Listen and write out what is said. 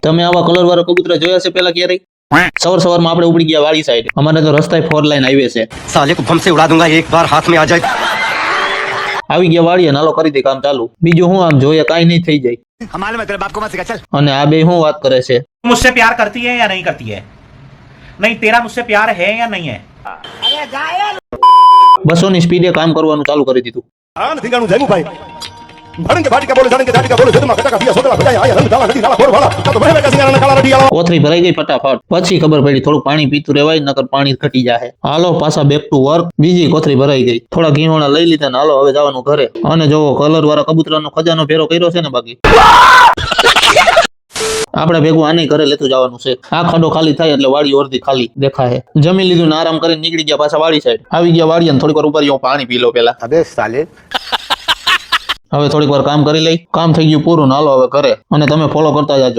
તમે આવા કલર વાળા કબૂતરા જોયા છે પેલા ક્યારેય? સવારમાં આપણે ઉપડી ગયા વાડી સાઈડ. અમારે તો રસ્તા 4 લાઈન હાઈવે છે. साले को बम से उड़ा दूंगा एक बार हाथ में आ जाए. આવી ગયા વાડીએ નાલો કરી દે કામ ચાલુ. બીજું હું આમ જોઈએ કાઈ નહીં થઈ જાય. हमारे में तेरे बाप को मत सिखा चल. અને આ બે શું વાત કરે છે? मुझसे प्यार करती है या नहीं करती है? नहीं, तेरा मुझसे प्यार है या नहीं है? 200 ની સ્પીડે કામ કરવાનું ચાલુ કરી દીધું. आन धिंगाणु जयमु भाई. भड़न के बाटी का बोले जाने के दाटी का बोले जदमा कटा का दिया सोतला बजाया आया रंग डाला नदी डाला फोड़ वाला तो बहे का सिंगारा काला रडी आला. કોથળી ભરાઈ ગઈ ફટાફટ. પછી ખબર પડી થોડું પાણી પીતું રહેવાય નકર પાણી ઘટી જાય. હાલો પાછા બેક ટુ વર્ક. બીજી કોથળી ભરાઈ ગઈ. થોડા ઘીહોણા લઈ લીધા ને હાલો હવે જવાનું ઘરે. અને જોવો કલર વાળા કબૂતરાનો ખજાનો ભેરો કર્યો છે ને બાકી. આપણે ભેગું આને ઘરે લેતું જવાનું છે. આ ખાડો ખાલી થાય એટલે વાડી અડધી ખાલી દેખાય. જમી લીધું ને આરામ કરીને નીકળી ગયા પાછા વાડી સાઈડ. આવી ગયા વાડી ને થોડીક વાર ઉપર હું પાણી પી લો પેલા. अबे साले હવે થોડીક વાર કામ કરી લઈ. કામ થઈ ગયું પૂરું ને હાલો હવે ઘરે. અને તમે ફોલો કરતા જાજો.